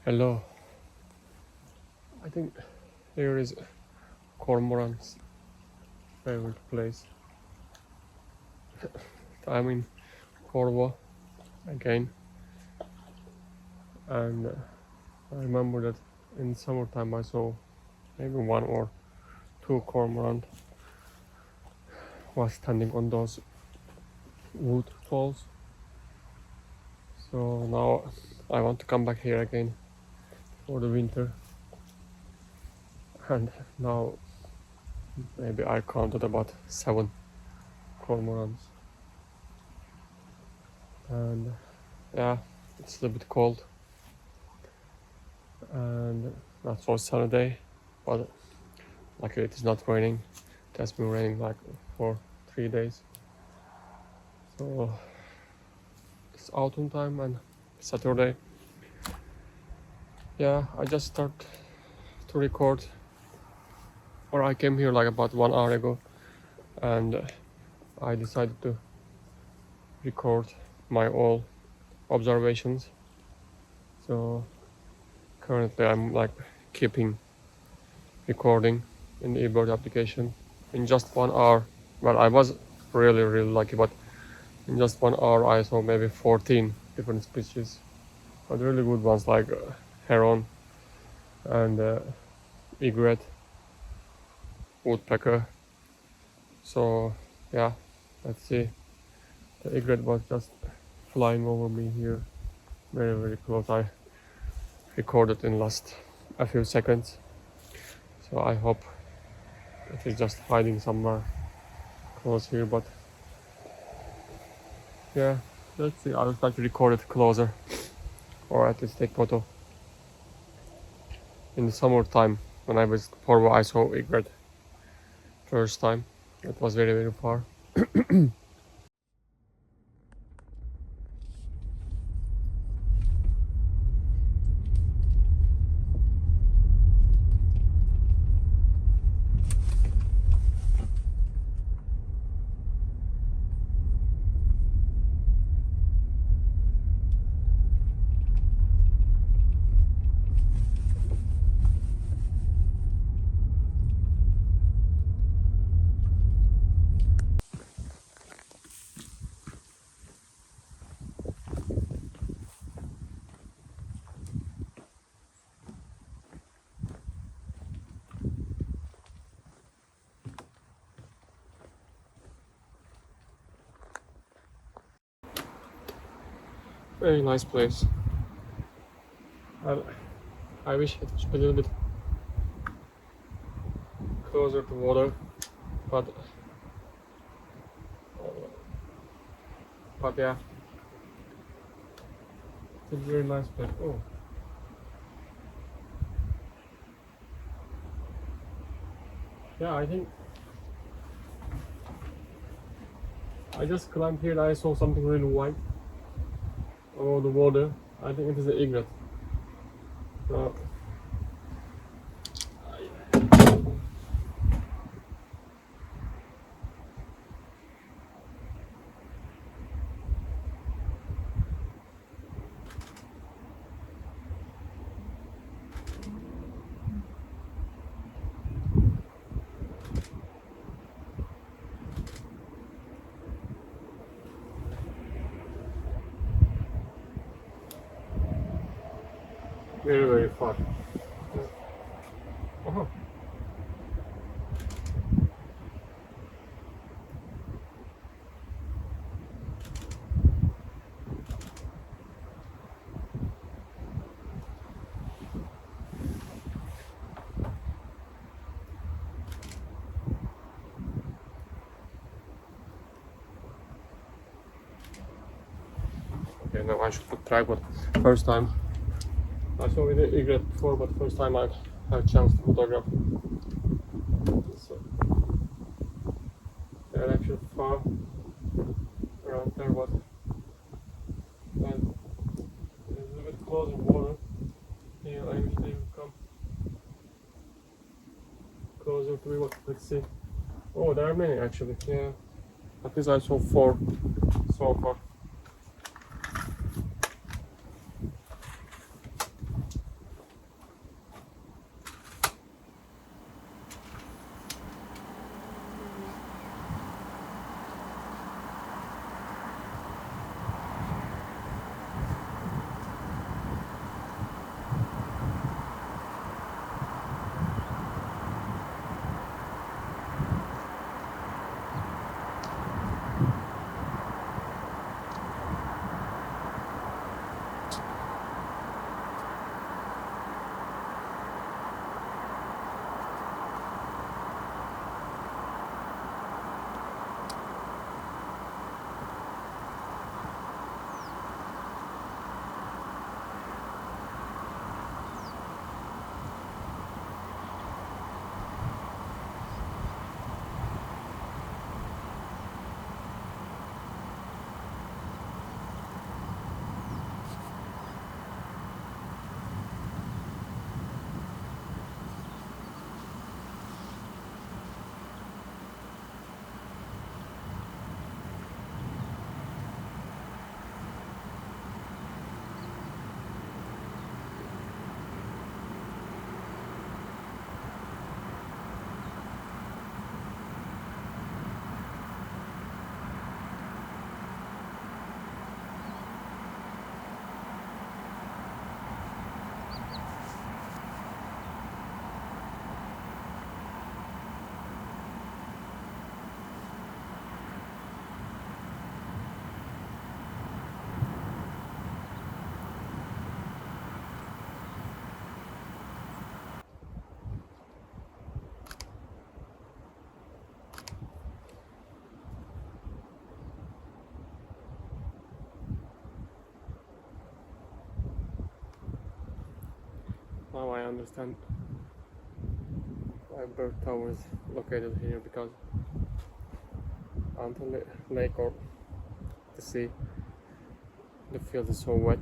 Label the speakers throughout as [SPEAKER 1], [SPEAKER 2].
[SPEAKER 1] Hello. I think here is Cormorants' favorite place. I'm in Porvoo again, and I remember that in summertime I saw maybe one or two cormorant was standing on those wood poles. So now I want to come back here again for the winter, and now maybe I counted about 7 cormorants, and yeah, it's a little bit cold and not so sunny day, but luckily it is not raining. It has been raining like for 3 days, so it's autumn time and Saturday. Yeah, I just start to record, or I came here like about 1 hour ago, and I decided to record my all observations. So currently I'm like keeping recording in the eBird application in just 1 hour. Well, I was really lucky, but in just 1 hour I saw maybe 14 different species, but really good ones like heron and egret, woodpecker. So yeah, let's see. The egret was just flying over me here, very close. I recorded in last a few seconds, so I hope it is just hiding somewhere close here, but yeah, let's see. I would like to record it closer, or at least take photo. In the summertime when I was Porvoo, I saw egret first time. It was very far. Very nice place. I wish it was a little bit closer to water, but yeah, it's a very nice place. Oh, yeah, I think I just climbed here and I saw something really white over the water. I think it is an egret. So, very far. Uh-huh. Okay, now I should put tripod. First time I saw the egret before, but first time I had a chance to photograph. So they're actually far around there, but when it's a little bit closer water, yeah, I wish they would come closer to me. But let's see. Oh, there are many actually. Yeah, at least I saw 4 so far. Now I understand why bird tower is located here, because on the lake or the sea, the field is so wet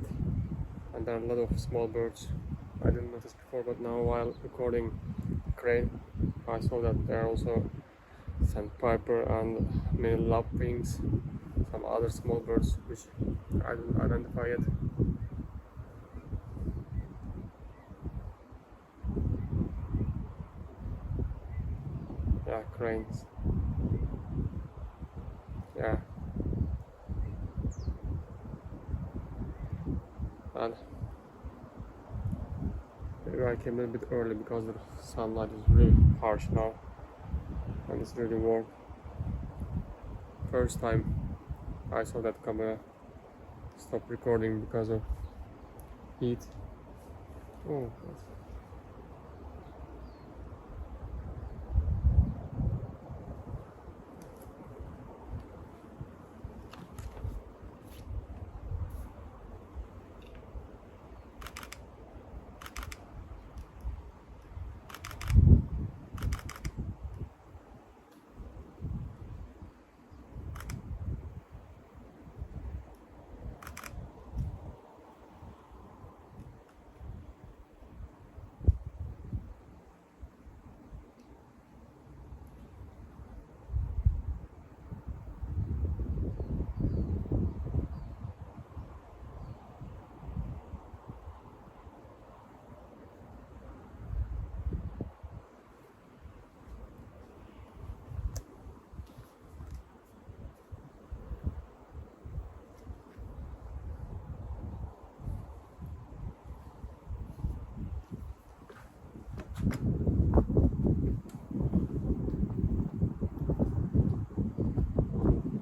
[SPEAKER 1] and there are a lot of small birds. I didn't notice before, but now while recording crane, I saw that there are also sandpiper and many lapwings, some other small birds which I didn't identify yet. Yeah, cranes. Yeah. And maybe I came a little bit early because the sunlight is really harsh now and it's really warm. First time I saw that camera stop recording because of heat. Oh, God.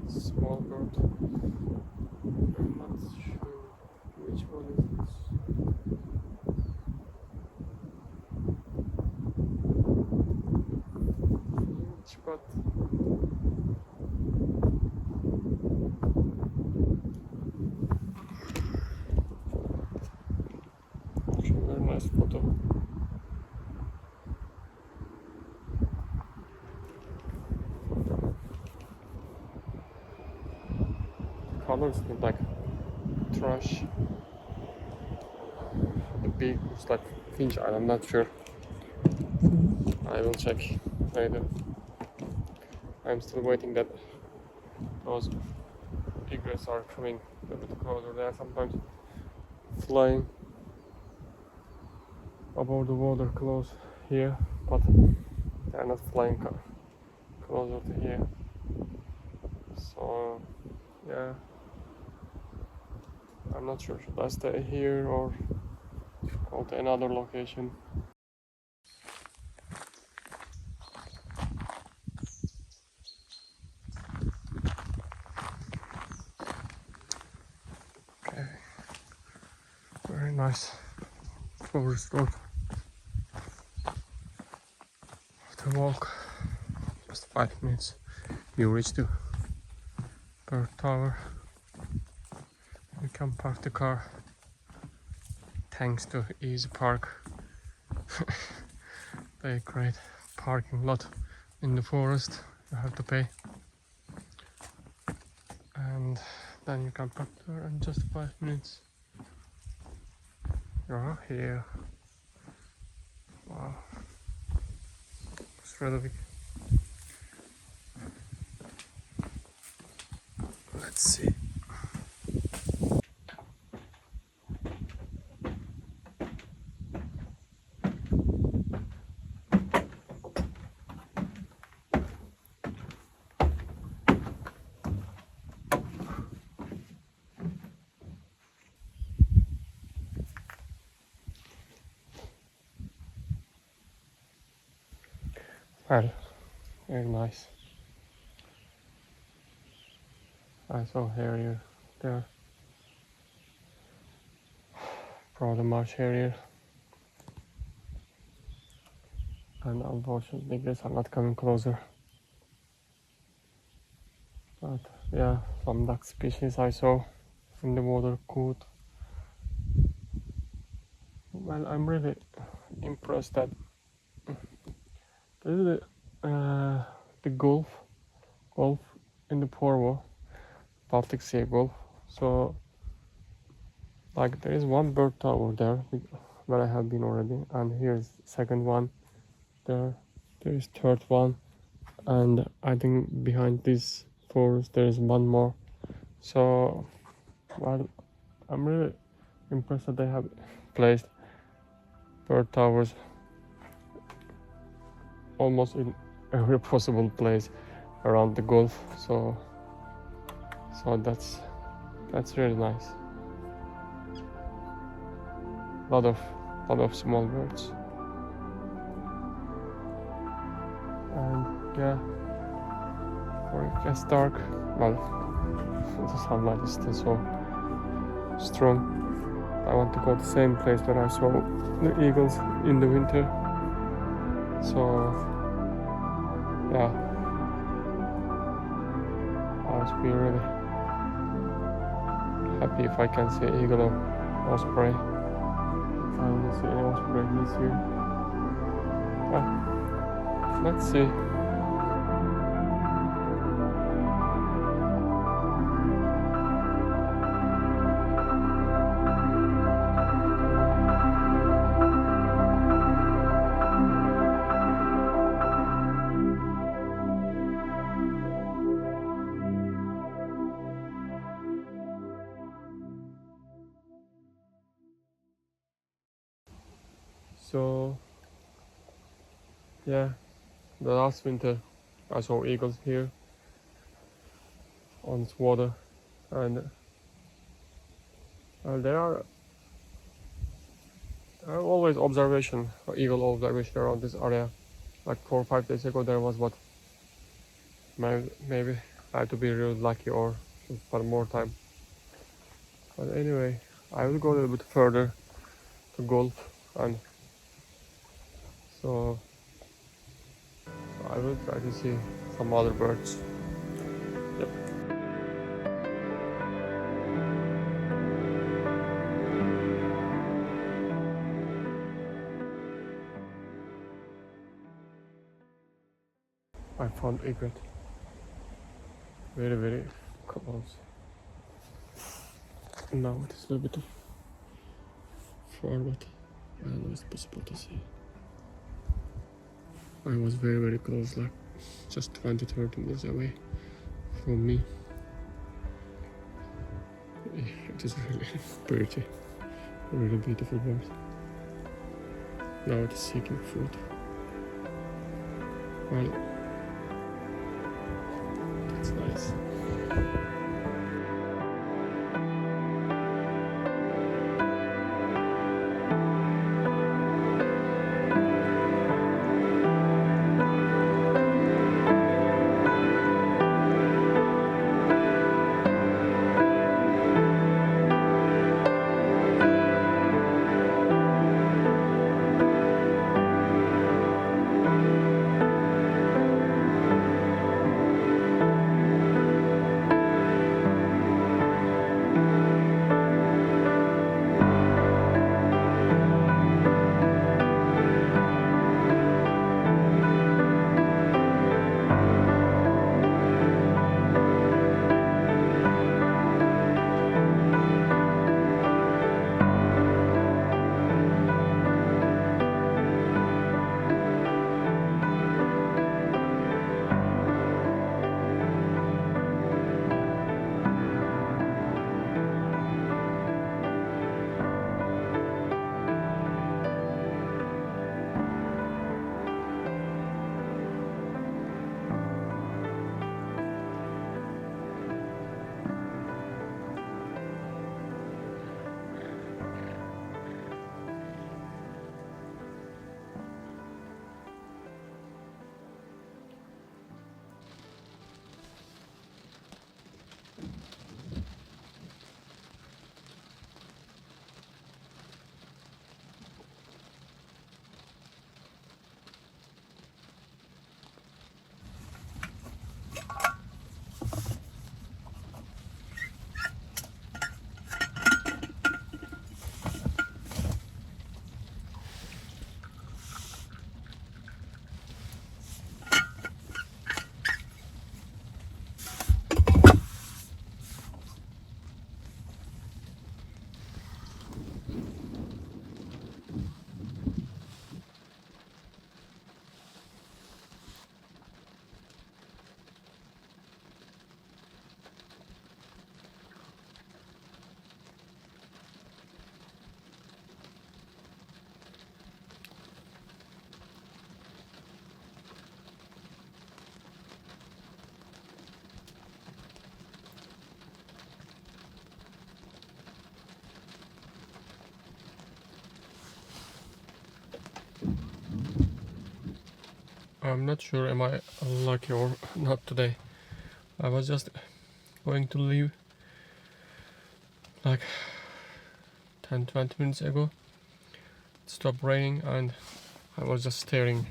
[SPEAKER 1] Small bird. I'm not sure which one is this. Huge, but actually very nice photo. Colors look like trash. The beak looks like finch eye, I'm not sure. I will check later. I'm still waiting that those egrets are coming a bit closer. They are sometimes flying above the water close here, but they are not flying closer to here. So yeah, I'm not sure, should I stay here or go to another location? Very nice forest road to walk. Just 5 minutes. You reach the bird tower. You can park the car. Thanks to Easy Park. They create parking lot in the forest. You have to pay. And then you can park there in just 5 minutes. You're here. Wow. It's really big. Let's see. Well, very nice. I saw harrier there. Probably marsh harrier. And unfortunately, guess I'm not coming closer. But yeah, some duck species I saw in the water could. Well, I'm really impressed that this is the Gulf in the Porvoo, Baltic Sea Gulf. So, like, there is one bird tower there where I have been already, and here's second one. There is third one, and I think behind this forest there is one more. So, well, I'm really impressed that they have placed bird towers almost in every possible place around the Gulf. So that's really nice. Lot of small birds. And yeah, before it gets dark, well, the sunlight is still so strong. I want to go to the same place where I saw the eagles in the winter. So yeah, I would be really happy if I can see eagle or osprey. I will see any osprey this year. Well, let's see. So yeah, the last winter I saw eagles here on this water, and there are always eagle observation around this area. Like 4 or 5 days ago there was, what, maybe I had to be really lucky or for more time. But anyway, I will go a little bit further to Gulf, and so I will try to see some other birds. Yep. I found egret. Very, very close. Now it is a little bit far, but I don't know if it's possible to see. I was very, very close, like just 20-30 meters away from me. It is really pretty, really beautiful bird. Now it is seeking food. Well, that's nice. I'm not sure am I lucky or not today. I was just going to leave like 10-20 minutes ago. It stopped raining and I was just staring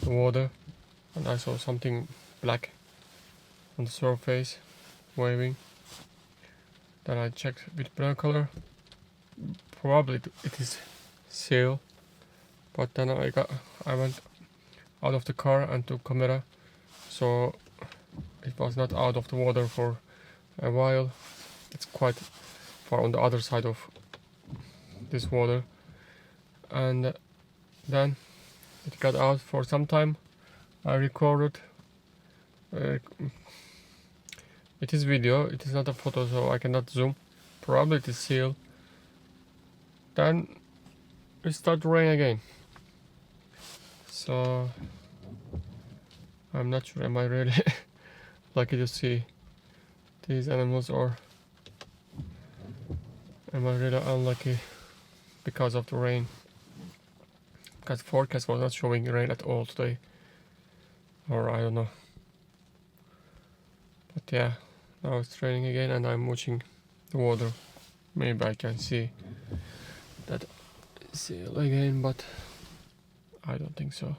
[SPEAKER 1] the water and I saw something black on the surface waving. Then I checked with binocular. Probably it is seal, but then I went out of the car and took camera, so it was not out of the water for a while. It's quite far on the other side of this water, and then it got out for some time. I recorded. It is video, it is not a photo, so I cannot zoom. Probably it is seal. Then it started raining again. So I'm not sure am I really lucky to see these animals or am I really unlucky because of the rain? Because forecast was not showing rain at all today. Or I don't know. But yeah, now it's raining again and I'm watching the water. Maybe I can see that seal again, but I don't think so.